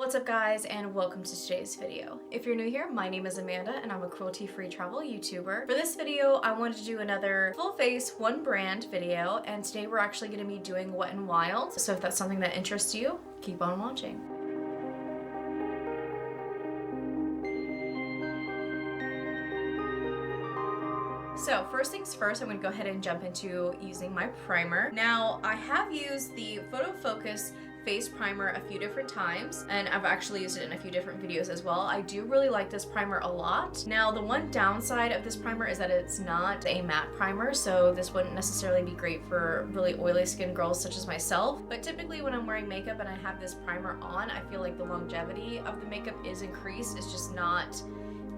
What's up guys, and welcome to today's video. If you're new here, my name is Amanda and I'm a cruelty-free travel YouTuber. For this video, I wanted to do another full face, one brand video, and today we're actually going to be doing Wet n Wild. So if that's something that interests you, keep on watching. So first things first, I'm going to go ahead and jump into using my primer. Now, I have used the Photo Focus face primer a few different times, and I've actually used it in a few different videos as well. I do really like this primer a lot. Now, the one downside of this primer is that it's not a matte primer, so this wouldn't necessarily be great for really oily skin girls such as myself. But typically when I'm wearing makeup and I have this primer on, I feel like the longevity of the makeup is increased. It's just not,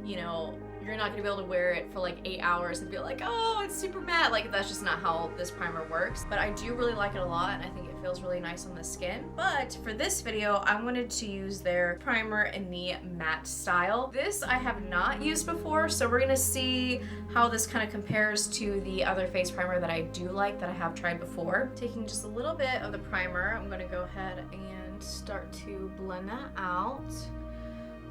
you know, you're not gonna be able to wear it for like 8 hours and be like, oh, it's super matte. Like, that's just not how this primer works. But I do really like it a lot, and I think it feels really nice on the skin. But for this video, I wanted to use their primer in the matte style. This I have not used before, so we're gonna see how this kind of compares to the other face primer that I do like, that I have tried before. Taking just a little bit of the primer, I'm gonna go ahead and start to blend that out.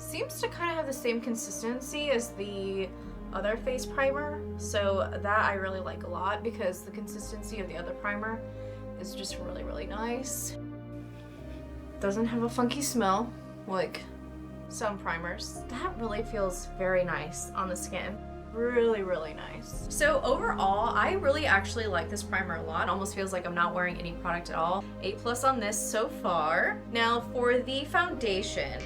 Seems to kind of have the same consistency as the other face primer, so that I really like a lot because the consistency of the other primer is just really, really nice. Doesn't have a funky smell like some primers. That really feels very nice on the skin. Really, really nice. So overall, I really actually like this primer a lot. It almost feels like I'm not wearing any product at all. 8+ on this so far. Now for the foundation.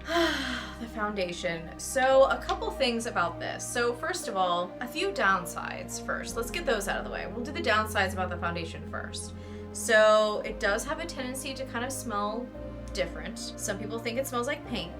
The foundation. So a couple things about this. So first of all, a few downsides first. Let's get those out of the way. We'll do the downsides about the foundation first. So it does have a tendency to kind of smell different. Some people think it smells like paint.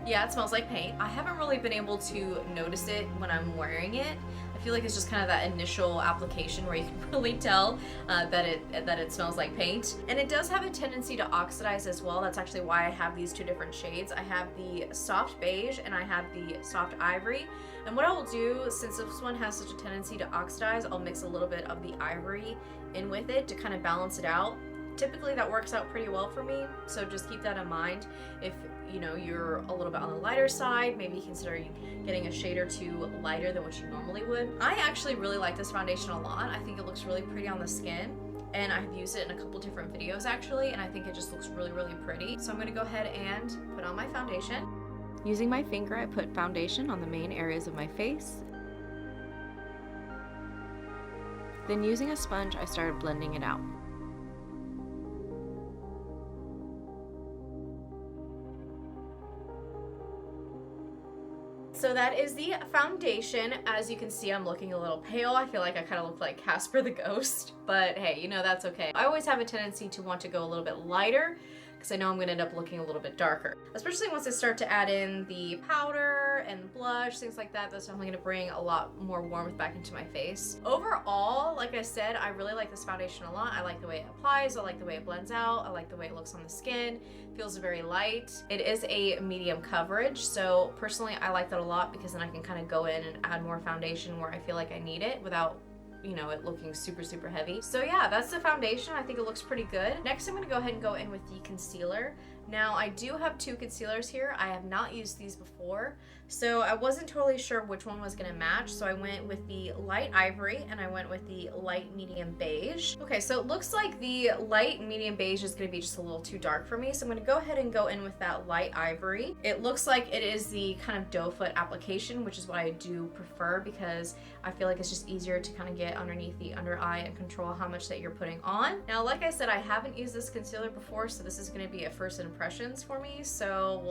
Yeah, it smells like paint. I haven't really been able to notice it when I'm wearing it. I feel like it's just kind of that initial application where you can really tell that it smells like paint. And it does have a tendency to oxidize as well. That's actually why I have these two different shades. I have the soft beige and I have the soft ivory. And what I will do, since this one has such a tendency to oxidize, I'll mix a little bit of the ivory in with it to kind of balance it out. Typically that works out pretty well for me, so just keep that in mind. If you know you're a little bit on the lighter side, maybe consider getting a shade or two lighter than what you normally would. I actually really like this foundation a lot. I think it looks really pretty on the skin, and I've used it in a couple different videos actually, and I think it just looks really, really pretty. So I'm gonna go ahead and put on my foundation. Using my finger, I put foundation on the main areas of my face. Then using a sponge, I started blending it out. So that is the foundation. As you can see, I'm looking a little pale. I feel like I kind of look like Casper the Ghost, but hey, you know, that's okay. I always have a tendency to want to go a little bit lighter because I know I'm gonna end up looking a little bit darker. Especially once I start to add in the powder and blush, things like that, that's definitely gonna bring a lot more warmth back into my face. Overall, like I said, I really like this foundation a lot. I like the way it applies, I like the way it blends out, I like the way it looks on the skin. It feels very light. It is a medium coverage, so personally I like that a lot because then I can kind of go in and add more foundation where I feel like I need it without, you know, it looking super, super heavy. So yeah, that's the foundation. I think it looks pretty good. Next, I'm gonna go ahead and go in with the concealer. Now, I do have two concealers here. I have not used these before, so I wasn't totally sure which one was gonna match, so I went with the light ivory and I went with the light medium beige. Okay, so it looks like the light medium beige is gonna be just a little too dark for me, so I'm gonna go ahead and go in with that light ivory. It looks like it is the kind of doe foot application, which is what I do prefer because I feel like it's just easier to kind of get underneath the under eye and control how much that you're putting on. Now, like I said, I haven't used this concealer before, so this is gonna be a first impressions for me, so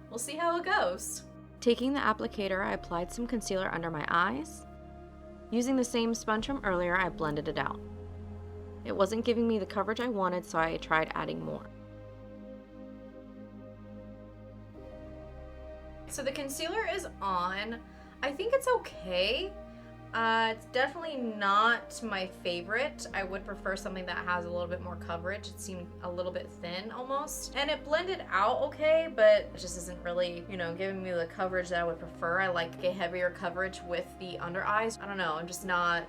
we'll see how it goes. Taking the applicator, I applied some concealer under my eyes. Using the same sponge from earlier, I blended it out. It wasn't giving me the coverage I wanted, so I tried adding more. So the concealer is on. I think it's okay. It's definitely not my favorite. I would prefer something that has a little bit more coverage. It seemed a little bit thin almost. And it blended out okay, but it just isn't really, you know, giving me the coverage that I would prefer. I like a heavier coverage with the under eyes. I don't know, I'm just not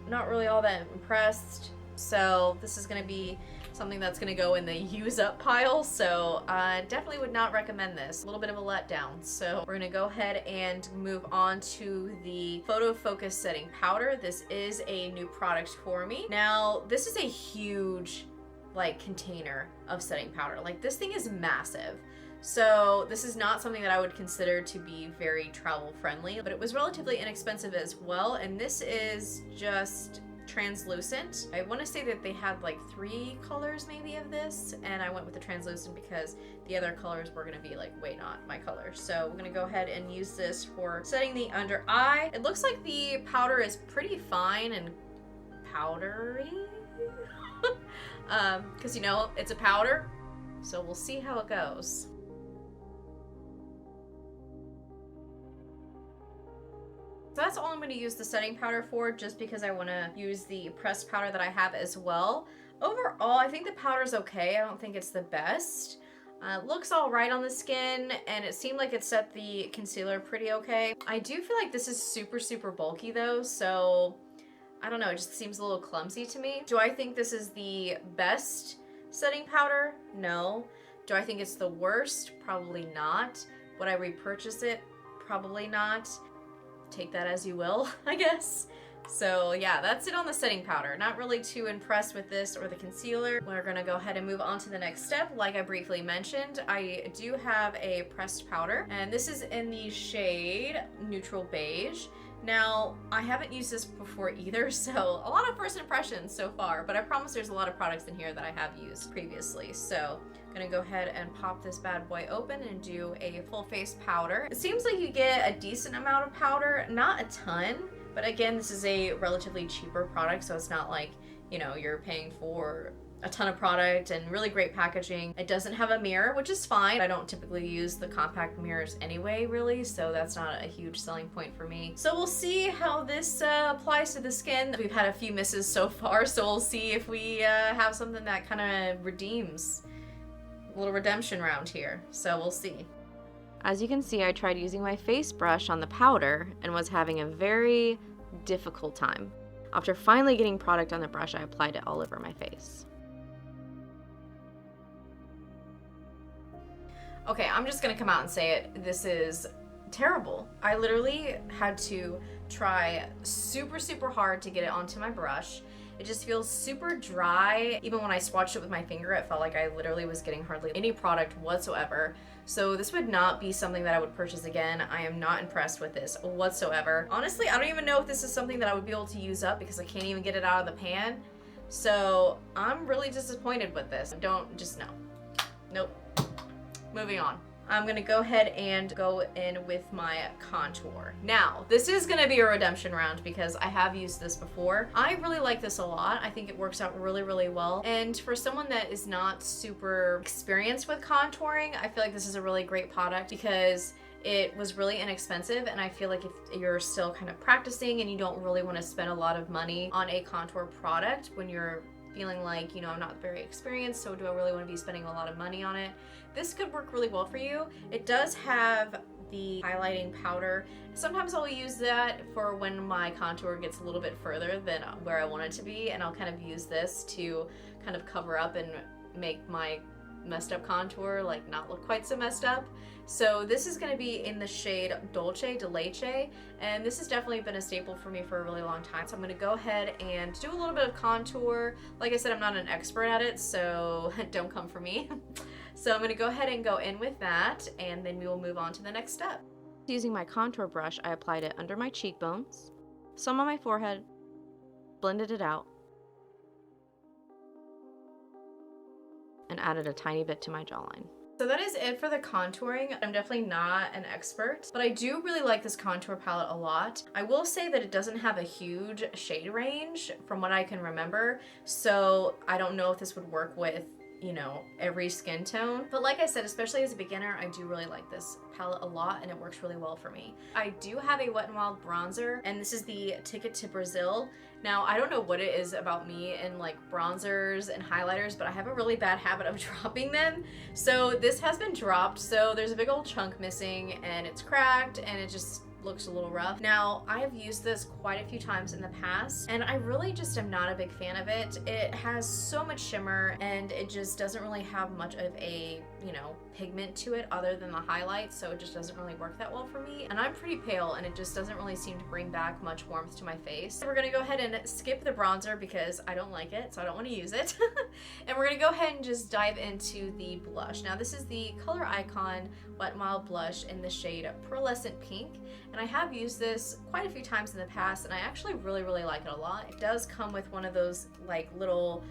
really all that impressed. So this is gonna be something that's gonna go in the use up pile, so I definitely would not recommend this. A little bit of a letdown. So we're gonna go ahead and move on to the Photo Focus Setting Powder. This is a new product for me. Now, this is a huge like container of setting powder. Like, this thing is massive. So this is not something that I would consider to be very travel friendly, but it was relatively inexpensive as well. And this is just translucent. I want to say that they had like 3 colors maybe of this, and I went with the translucent because the other colors were going to be like way not my color. So we're going to go ahead and use this for setting the under eye. It looks like the powder is pretty fine and powdery because you know it's a powder, so we'll see how it goes. So that's all I'm going to use the setting powder for, just because I want to use the pressed powder that I have as well. Overall, I think the powder is okay. I don't think it's the best. It looks all right on the skin, and it seemed like it set the concealer pretty okay. I do feel like this is super bulky though, so I don't know, it just seems a little clumsy to me. Do I think this is the best setting powder? No. Do I think it's the worst? Probably not. Would I repurchase it? Probably not. Take that as you will, I guess. So yeah, that's it on the setting powder. Not really too impressed with this or the concealer. We're gonna go ahead and move on to the next step. Like I briefly mentioned, I do have a pressed powder, and this is in the shade Neutral Beige. Now, I haven't used this before either, so a lot of first impressions so far, but I promise there's a lot of products in here that I have used previously. So I'm gonna go ahead and pop this bad boy open and do a full face powder. It seems like you get a decent amount of powder, not a ton, but again, this is a relatively cheaper product, so it's not like, you know, you're paying for a ton of product and really great packaging. It doesn't have a mirror, which is fine. I don't typically use the compact mirrors anyway, really, so that's not a huge selling point for me. So we'll see how this applies to the skin. We've had a few misses so far, so we'll see if we have something that kind of redeems. A little redemption round here, so we'll see. As you can see, I tried using my face brush on the powder and was having a very difficult time. After finally getting product on the brush, I applied it all over my face. Okay, I'm just gonna come out and say it. This is terrible. I literally had to try super hard to get it onto my brush. It just feels super dry. Even when I swatched it with my finger, it felt like I literally was getting hardly any product whatsoever. So this would not be something that I would purchase again. I am not impressed with this whatsoever. Honestly, I don't even know if this is something that I would be able to use up because I can't even get it out of the pan. So I'm really disappointed with this. Just no. Nope. Moving on. I'm gonna go ahead and go in with my contour. Now, this is gonna be a redemption round because I have used this before. I really like this a lot. I think it works out really well. And for someone that is not super experienced with contouring, I feel like this is a really great product because it was really inexpensive, and I feel like if you're still kind of practicing and you don't really want to spend a lot of money on a contour product when you're feeling like, you know, I'm not very experienced, so do I really want to be spending a lot of money on it? This could work really well for you. It does have the highlighting powder. Sometimes I'll use that for when my contour gets a little bit further than where I want it to be, and I'll kind of use this to kind of cover up and make my messed up contour like not look quite so messed up. So this is going to be in the shade Dolce de Leche, and this has definitely been a staple for me for a really long time. So I'm going to go ahead and do a little bit of contour. Like I said, I'm not an expert at it, so don't come for me. So I'm going to go ahead and go in with that, and then we will move on to the next step. Using my contour brush, I applied it under my cheekbones, some on my forehead, blended it out, and added a tiny bit to my jawline. So that is it for the contouring. I'm definitely not an expert, but I do really like this contour palette a lot. I will say that it doesn't have a huge shade range from what I can remember, so I don't know if this would work with, you know, every skin tone. But like I said, especially as a beginner, I do really like this palette a lot, and it works really well for me. I do have a Wet n Wild bronzer, and this is the Ticket to Brazil. Now, I don't know what it is about me and like bronzers and highlighters, but I have a really bad habit of dropping them. So this has been dropped, so there's a big old chunk missing, and it's cracked, and it just looks a little rough. Now, I have used this quite a few times in the past, and I really just am not a big fan of it. It has so much shimmer, and it just doesn't really have much of a, you know, pigment to it other than the highlights, so it just doesn't really work that well for me. And I'm pretty pale, and it just doesn't really seem to bring back much warmth to my face. We're gonna go ahead and skip the bronzer because I don't like it, so I don't want to use it. And we're gonna go ahead and just dive into the blush. Now, this is the Color Icon Wet n Wild blush in the shade Pearlescent Pink, and I have used this quite a few times in the past, and I actually really like it a lot. It does come with one of those like little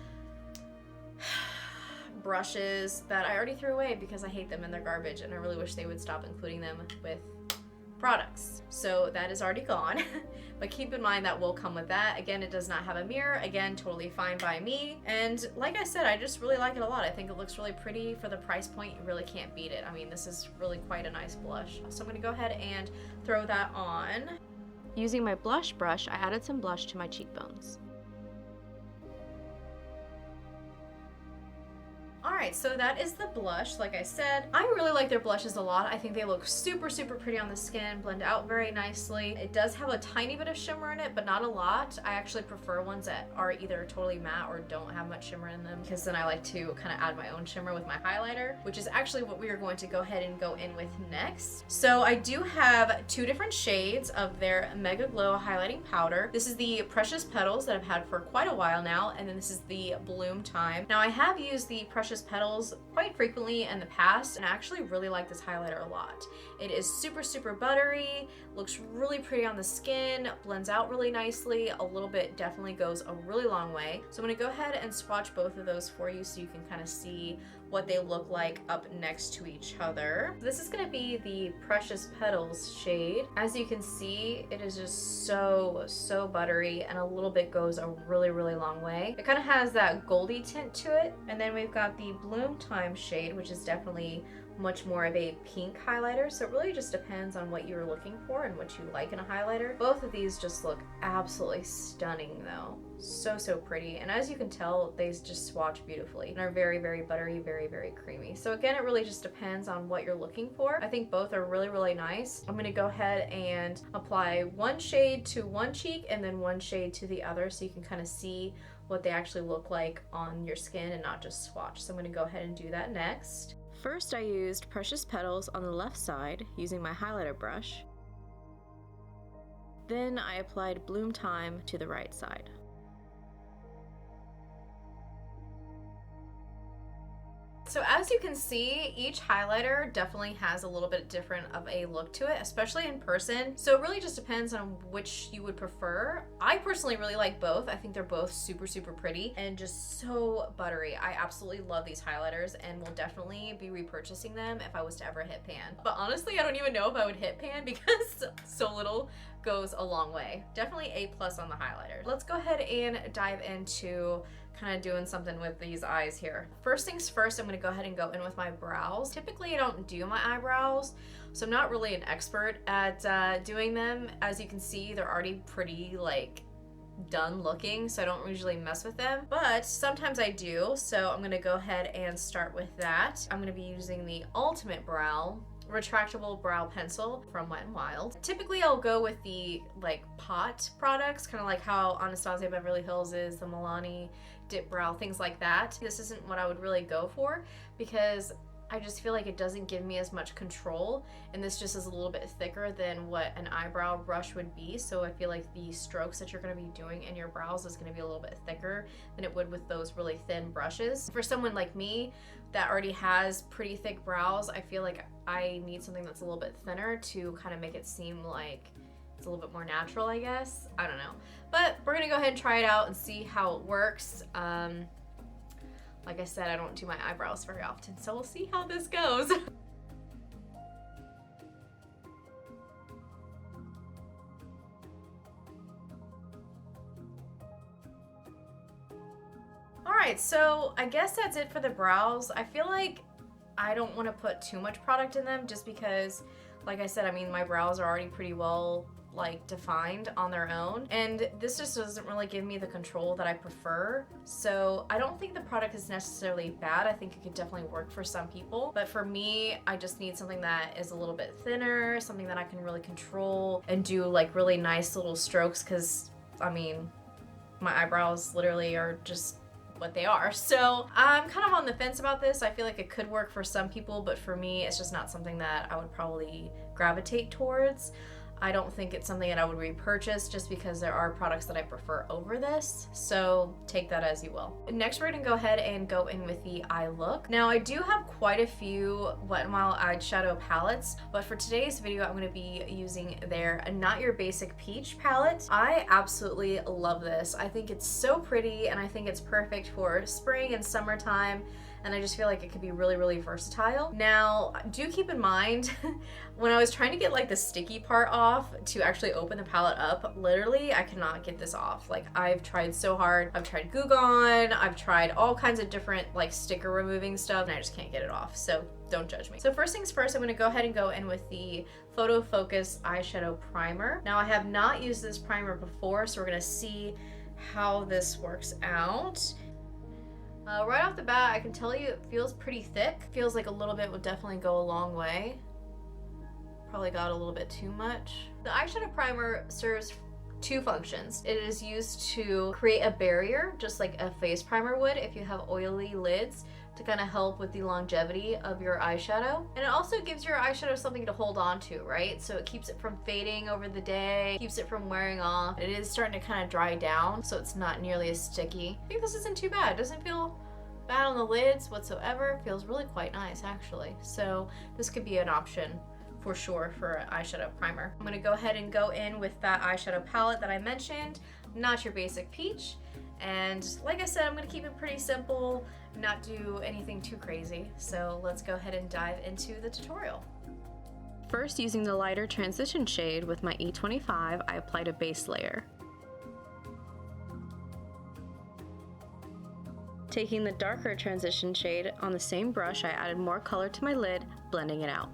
brushes that I already threw away because I hate them and they're garbage, and I really wish they would stop including them with products. So that is already gone. But keep in mind that will come with that. Again, it does not have a mirror. Again, totally fine by me. And like I said, I just really like it a lot. I think it looks really pretty for the price point. You really can't beat it. I mean, this is really quite a nice blush. So I'm gonna go ahead and throw that on. Using my blush brush, I added some blush to my cheekbones. Alright, so that is the blush. Like I said, I really like their blushes a lot. I think they look super pretty on the skin, blend out very nicely. It does have a tiny bit of shimmer in it, but not a lot. I actually prefer ones that are either totally matte or don't have much shimmer in them, because then I like to kind of add my own shimmer with my highlighter, which is actually what we are going to go ahead and go in with next. So I do have two different shades of their Mega Glow highlighting powder. This is the Precious Petals that I've had for quite a while now, and then this is the Bloom Time. Now, I have used the Precious Petals quite frequently in the past, and I actually really like this highlighter a lot. It is super buttery, looks really pretty on the skin, blends out really nicely. A little bit definitely goes a really long way. So I'm gonna go ahead and swatch both of those for you so you can kind of see what they look like up next to each other. This is gonna be the Precious Petals shade. As you can see, it is just so buttery, and a little bit goes a really long way. It kind of has that goldy tint to it. And then we've got the Bloom Time shade, which is definitely much more of a pink highlighter. So it really just depends on what you're looking for and what you like in a highlighter. Both of these just look absolutely stunning though. So pretty. And as you can tell, they just swatch beautifully and are very buttery, very creamy. So again, it really just depends on what you're looking for. I think both are really nice. I'm gonna go ahead and apply one shade to one cheek and then one shade to the other so you can kind of see what they actually look like on your skin and not just swatch. So I'm gonna go ahead and do that next. First, I used Precious Petals on the left side using my highlighter brush. Then I applied Bloom Time to the right side. So as you can see, each highlighter definitely has a little bit different of a look to it, especially in person. So it really just depends on which you would prefer. I personally really like both. I think they're both super pretty and just so buttery. I absolutely love these highlighters and will definitely be repurchasing them if I was to ever hit pan. But honestly, I don't even know if I would hit pan because so little goes a long way. Definitely A+ on the highlighters. Let's go ahead and dive into kind of doing something with these eyes here. First things first, I'm gonna go ahead and go in with my brows. Typically, I don't do my eyebrows, so I'm not really an expert at doing them. As you can see, they're already pretty like done looking, so I don't usually mess with them, but sometimes I do. So I'm gonna go ahead and start with that. I'm gonna be using the Ultimate Brow retractable brow pencil from Wet n Wild. Typically I'll go with the like pot products, kind of like how Anastasia Beverly Hills is, the Milani Dip Brow, things like that. This isn't what I would really go for because I just feel like it doesn't give me as much control, and this just is a little bit thicker than what an eyebrow brush would be. So I feel like the strokes that you're going to be doing in your brows is going to be a little bit thicker than it would with those really thin brushes. For someone like me that already has pretty thick brows, I feel like I need something that's a little bit thinner to kind of make it seem like it's a little bit more natural, I guess. I don't know. But we're gonna go ahead and try it out and see how it works. Like I said, I don't do my eyebrows very often, so we'll see how this goes. Alright, so I guess that's it for the brows. I feel like I don't want to put too much product in them just because, like I said, I mean, my brows are already pretty well like defined on their own, and this just doesn't really give me the control that I prefer. So I don't think the product is necessarily bad. I think it could definitely work for some people, but for me, I just need something that is a little bit thinner, something that I can really control and do like really nice little strokes, because I mean, my eyebrows literally are just what they are. So I'm kind of on the fence about this. I feel like it could work for some people, but for me, it's just not something that I would probably gravitate towards. I don't think it's something that I would repurchase just because there are products that I prefer over this. So take that as you will. Next, we're gonna go ahead and go in with the eye look. Now, I do have quite a few Wet n Wild eyeshadow palettes, but for today's video, I'm gonna be using their Not Your Basic Peach palette. I absolutely love this. I think it's so pretty, and I think it's perfect for spring and summertime. And I just feel like it could be really, really versatile. Now, do keep in mind, when I was trying to get like the sticky part off to actually open the palette up, literally I cannot get this off. Like, I've tried so hard. I've tried Goo Gone, I've tried all kinds of different like sticker removing stuff, and I just can't get it off. So don't judge me. So first things first, I'm gonna go ahead and go in with the Photo Focus Eyeshadow Primer. Now, I have not used this primer before, so we're gonna see how this works out. Right off the bat, I can tell you it feels pretty thick. Feels like a little bit would definitely go a long way. Probably got a little bit too much. The eyeshadow primer serves two functions. It is used to create a barrier, just like a face primer would if you have oily lids, to kind of help with the longevity of your eyeshadow. And it also gives your eyeshadow something to hold on to, right? So it keeps it from fading over the day, keeps it from wearing off. It is starting to kind of dry down, so it's not nearly as sticky. I think this isn't too bad. It doesn't feel bad on the lids whatsoever. It feels really quite nice, actually. So this could be an option for sure for an eyeshadow primer. I'm gonna go ahead and go in with that eyeshadow palette that I mentioned, Not Your Basic Peach. And like I said, I'm gonna keep it pretty simple, not do anything too crazy. So let's go ahead and dive into the tutorial. First, using the lighter transition shade with my E25, I applied a base layer. Taking the darker transition shade on the same brush, I added more color to my lid, blending it out.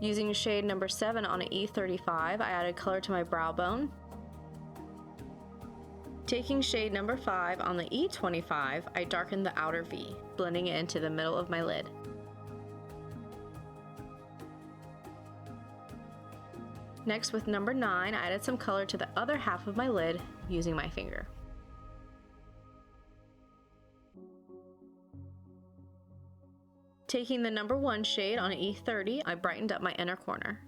Using shade number 7 on an E35, I added color to my brow bone. Taking shade number 5 on the E25, I darkened the outer V, blending it into the middle of my lid. Next, with number 9, I added some color to the other half of my lid using my finger. Taking the number 1 shade on an E30, I brightened up my inner corner.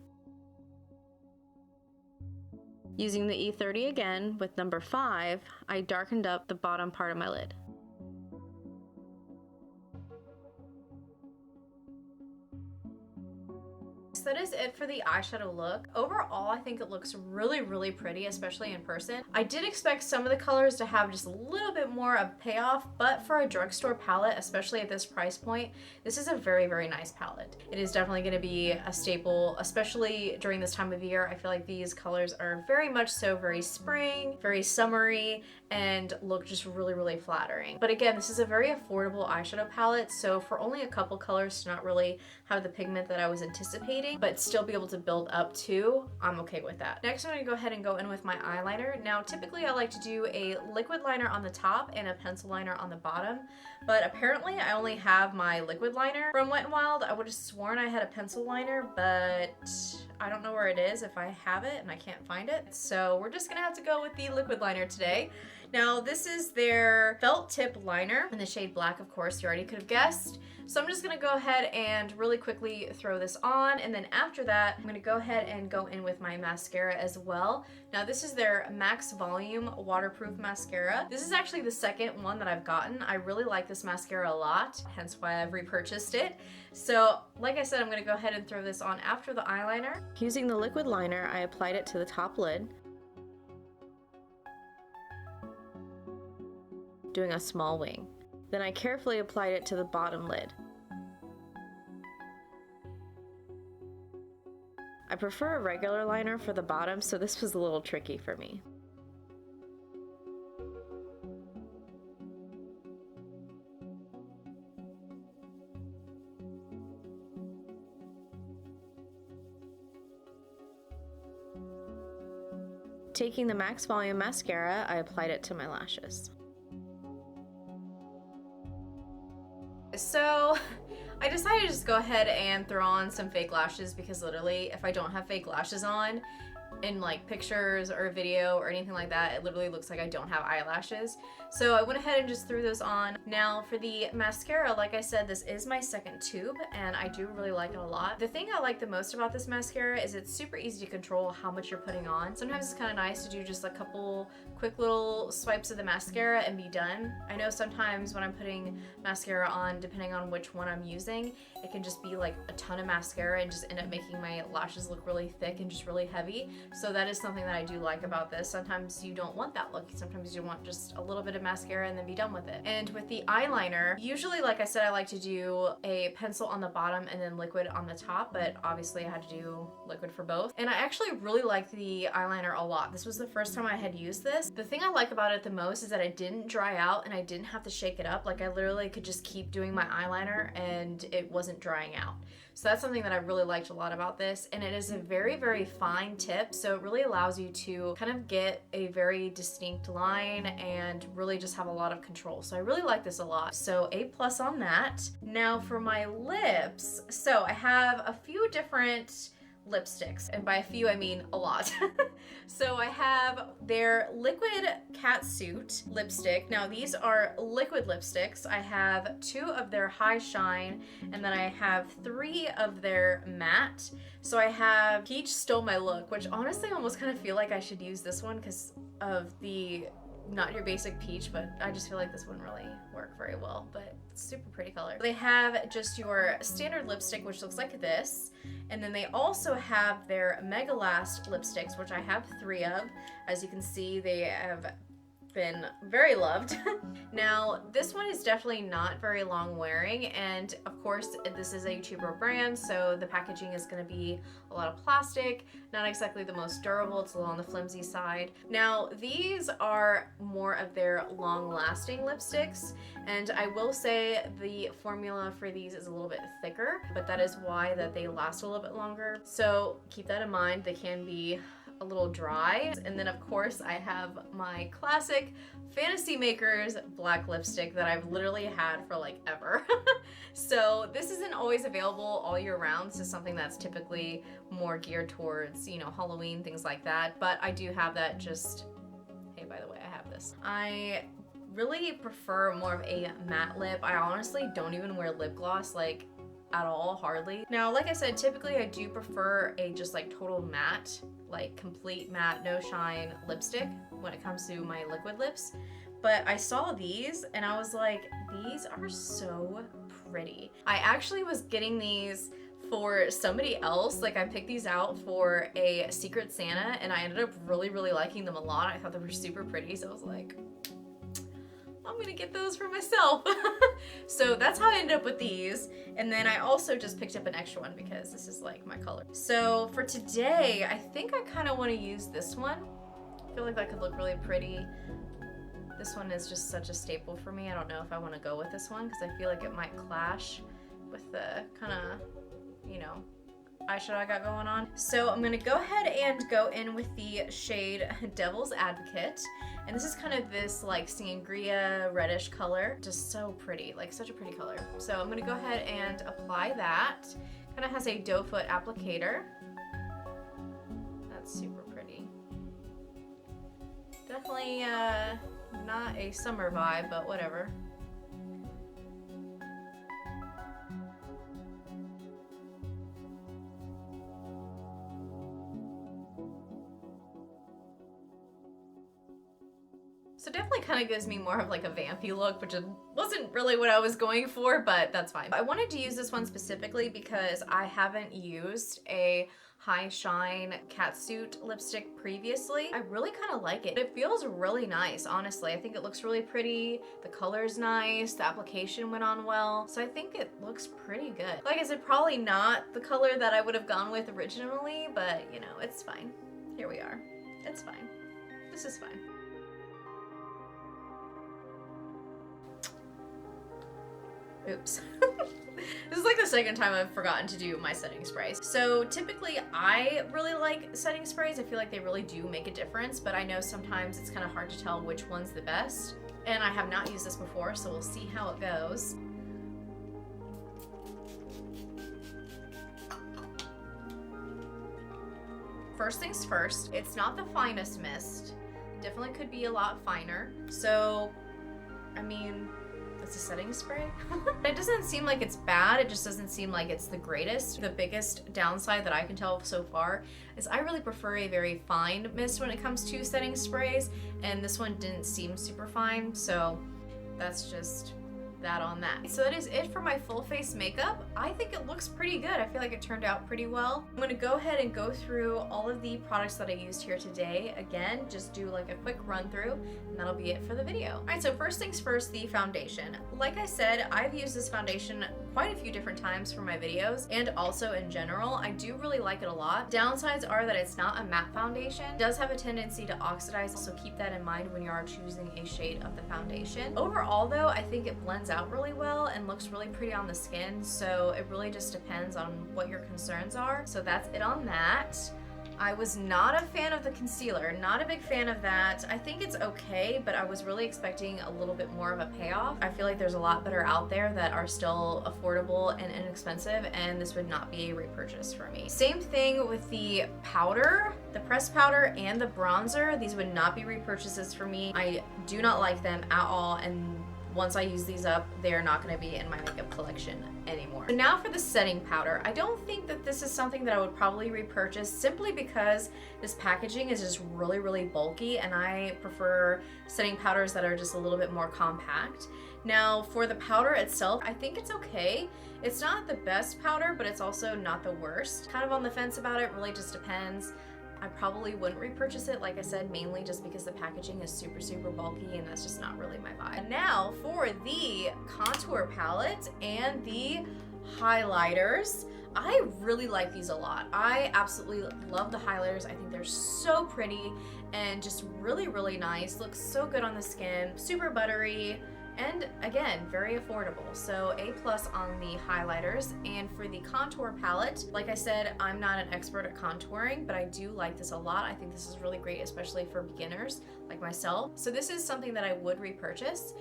Using the E30 again, with number 5, I darkened up the bottom part of my lid. So that is it for the eyeshadow look. Overall, I think it looks really, really pretty, especially in person. I did expect some of the colors to have just a little bit more of payoff, but for a drugstore palette, especially at this price point, this is a very, very nice palette. It is definitely going to be a staple, especially during this time of year. I feel like these colors are very much so very spring, very summery, and look just really, really flattering. But again, this is a very affordable eyeshadow palette, so for only a couple colors to not really have the pigment that I was anticipating, but still be able to build up to, I'm okay with that. Next, I'm gonna go ahead and go in with my eyeliner. Now, typically I like to do a liquid liner on the top and a pencil liner on the bottom, but apparently I only have my liquid liner from Wet n Wild. I would have sworn I had a pencil liner, but I don't know where it is if I have it and I can't find it. So we're just gonna have to go with the liquid liner today. Now, this is their felt tip liner in the shade black, of course, you already could have guessed. So I'm just gonna go ahead and really quickly throw this on, and then after that, I'm gonna go ahead and go in with my mascara as well. Now, this is their Max Volume Waterproof Mascara. This is actually the second one that I've gotten. I really like this mascara a lot, hence why I've repurchased it. So, like I said, I'm gonna go ahead and throw this on after the eyeliner. Using the liquid liner, I applied it to the top lid, doing a small wing. Then I carefully applied it to the bottom lid. I prefer a regular liner for the bottom, so this was a little tricky for me. taking the Max Volume mascara, I applied it to my lashes. So I decided to just go ahead and throw on some fake lashes because literally if I don't have fake lashes on in like pictures or video or anything like that, it literally looks like I don't have eyelashes. So I went ahead and just threw those on. Now for the mascara, like I said, this is my second tube and I do really like it a lot. The thing I like the most about this mascara is it's super easy to control how much you're putting on. Sometimes it's kind of nice to do just a couple quick little swipes of the mascara and be done. I know sometimes when I'm putting mascara on, depending on which one I'm using, it can just be like a ton of mascara and just end up making my lashes look really thick and just really heavy. So that is something that I do like about this. Sometimes you don't want that look. Sometimes you want just a little bit of mascara and then be done with it. And with the eyeliner, usually, like I said, I like to do a pencil on the bottom and then liquid on the top, but obviously I had to do liquid for both. And I actually really like the eyeliner a lot. This was the first time I had used this. The thing I like about it the most is that it didn't dry out and I didn't have to shake it up. Like I literally could just keep doing my eyeliner and it wasn't drying out. So that's something that I really liked a lot about this, and it is a very, very fine tip, so it really allows you to kind of get a very distinct line and really just have a lot of control. So I really like this a lot. So A+ on that. Now for my lips, so I have a few different lipsticks, and by a few I mean a lot. So I have their Liquid Catsuit lipstick. Now these are liquid lipsticks. I have 2 of their High Shine and then I have 3 of their matte. So I have Peach Stole My Look, which honestly I almost kind of feel like I should use this one because of the not your basic peach, but I just feel like this wouldn't really work very well, but it's a super pretty color. They have just your standard lipstick, which looks like this, and then they also have their Mega Last lipsticks, which I have 3 of. As you can see, they have been very loved. Now, this one is definitely not very long wearing, and of course, this is a YouTuber brand, so the packaging is gonna be a lot of plastic, not exactly the most durable, it's a little on the flimsy side. Now, these are more of their long-lasting lipsticks, and I will say the formula for these is a little bit thicker, but that is why that they last a little bit longer. So keep that in mind, they can be a little dry. And then of course I have my classic Fantasy Makers black lipstick that I've literally had for like ever. So this isn't always available all year round. This is something that's typically more geared towards, you know, Halloween, things like that. But I do have that just, hey, by the way, I have this. I really prefer more of a matte lip. I honestly don't even wear lip gloss like at all, hardly. Now, like I said, typically I do prefer a just like total matte, like complete matte, no shine lipstick when it comes to my liquid lips. But I saw these and I was like, these are so pretty. I actually was getting these for somebody else. Like I picked these out for a Secret Santa and I ended up really, really liking them a lot. I thought they were super pretty, so I was like, I'm gonna get those for myself. So that's how I ended up with these. And then I also just picked up an extra one because this is like my color. So for today, I think I kind of want to use this one. I feel like that could look really pretty. This one is just such a staple for me. I don't know if I want to go with this one because I feel like it might clash with the kind of, you know, eyeshadow I got going on. So I'm gonna go ahead and go in with the shade Devil's Advocate. And this is kind of this like sangria reddish color. Just so pretty, like such a pretty color. So I'm gonna go ahead and apply that. Kind of has a doe foot applicator. That's super pretty. Definitely not a summer vibe, but whatever. So definitely kind of gives me more of like a vampy look, which wasn't really what I was going for, but that's fine. I wanted to use this one specifically because I haven't used a High Shine Catsuit lipstick previously. I really kind of like it. It feels really nice, honestly. I think it looks really pretty. The color's nice. The application went on well. So I think it looks pretty good. Like I said, probably not the color that I would have gone with originally, but you know, it's fine. Here we are. It's fine. This is fine. Oops. This is like the second time I've forgotten to do my setting sprays. So typically I really like setting sprays. I feel like they really do make a difference, but I know sometimes it's kind of hard to tell which one's the best. And I have not used this before, so we'll see how it goes. First things first, it's not the finest mist. Definitely could be a lot finer. So, I mean, it's a setting spray. It doesn't seem like it's bad, it just doesn't seem like it's the greatest. The biggest downside that I can tell so far is I really prefer a very fine mist when it comes to setting sprays, and this one didn't seem super fine, so that's just that on that. So that is it for my full face makeup. I think it looks pretty good. I feel like it turned out pretty well. I'm gonna go ahead and go through all of the products that I used here today. Again, just do like a quick run through, and that'll be it for the video. All right, so first things first, the foundation. Like I said, I've used this foundation quite a few different times for my videos, and also in general. I do really like it a lot. Downsides are that it's not a matte foundation. It does have a tendency to oxidize, so keep that in mind when you are choosing a shade of the foundation. Overall though, I think it blends out really well and looks really pretty on the skin, so it really just depends on what your concerns are. So that's it on that. I was not a fan of the concealer, not a big fan of that. I think it's okay, but I was really expecting a little bit more of a payoff. I feel like there's a lot better out there that are still affordable and inexpensive, and this would not be a repurchase for me. Same thing with the powder, the pressed powder and the bronzer. These would not be repurchases for me. I do not like them at all, and once I use these up, they're not going to be in my makeup collection anymore. So now for the setting powder. I don't think that this is something that I would probably repurchase, simply because this packaging is just really, really bulky, and I prefer setting powders that are just a little bit more compact. Now for the powder itself, I think it's okay. It's not the best powder, but it's also not the worst. Kind of on the fence about it, really just depends. I probably wouldn't repurchase it, like I said, mainly just because the packaging is super, super bulky, and that's just not really my vibe. And now for the contour palette and the highlighters. I really like these a lot. I absolutely love the highlighters. I think they're so pretty and just really, really nice. Looks so good on the skin, super buttery. And again, very affordable. So A+ on the highlighters. And for the contour palette, like I said, I'm not an expert at contouring, but I do like this a lot. I think this is really great, especially for beginners like myself. So this is something that I would repurchase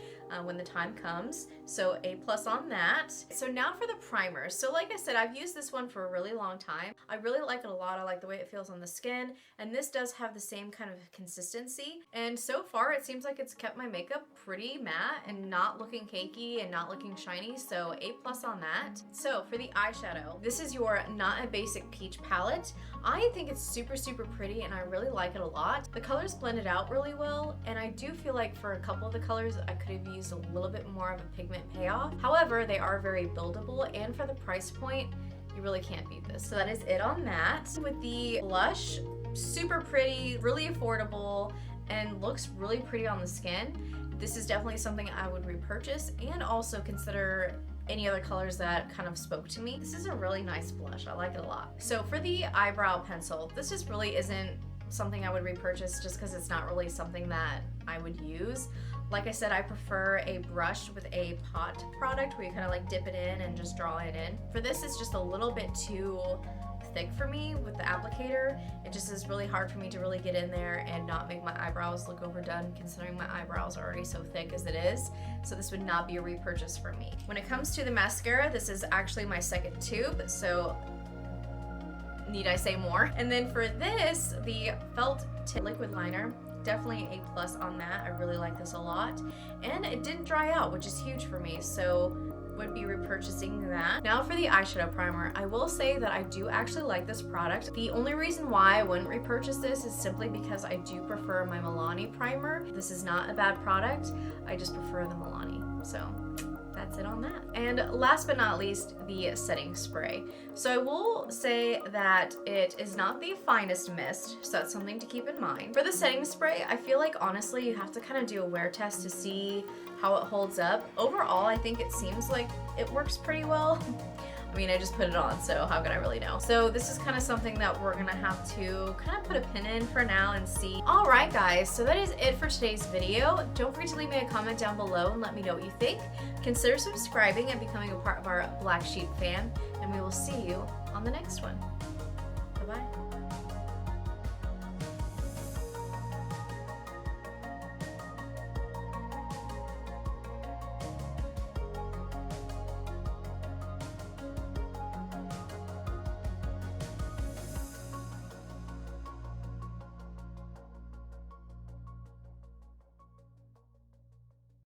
when the time comes. So A+ on that. So now for the primer. So like I said, I've used this one for a really long time. I really like it a lot. I like the way it feels on the skin. And this does have the same kind of consistency. And so far, it seems like it's kept my makeup pretty matte and not looking cakey and not looking shiny. So A+ on that. So for the eyeshadow, this is your Not a Basic Peach palette. I think it's super, super pretty, and I really like it a lot. The colors blended out really well, and I do feel like for a couple of the colors, I could have used a little bit more of a pigment payoff. However, they are very buildable, and for the price point, you really can't beat this. So that is it on that. With the blush, super pretty, really affordable, and looks really pretty on the skin. This is definitely something I would repurchase, and also consider any other colors that kind of spoke to me. This is a really nice blush. I like it a lot. So for the eyebrow pencil, this just really isn't something I would repurchase just because it's not really something that I would use. Like I said, I prefer a brush with a pot product where you kind of like dip it in and just draw it in. For this, it's just a little bit too thick for me with the applicator. It just is really hard for me to really get in there and not make my eyebrows look overdone, considering my eyebrows are already so thick as it is. So this would not be a repurchase for me. When it comes to the mascara, this is actually my second tube, so need I say more? And then for this, the Felt Tip Liquid Liner, definitely A+ on that. I really like this a lot. And it didn't dry out, which is huge for me, so would be repurchasing that. Now for the eyeshadow primer, I will say that I do actually like this product. The only reason why I wouldn't repurchase this is simply because I do prefer my Milani primer. This is not a bad product, I just prefer the Milani. So that's it on that. And last but not least, the setting spray. So I will say that it is not the finest mist, so that's something to keep in mind. For the setting spray, I feel like honestly you have to kind of do a wear test to see how it holds up. Overall, I think it seems like it works pretty well. I mean, I just put it on, so how could I really know? So this is kind of something that we're gonna have to kind of put a pin in for now and see. All right, guys, so that is it for today's video. Don't forget to leave me a comment down below and let me know what you think. Consider subscribing and becoming a part of our Black Sheep fam, and we will see you on the next one.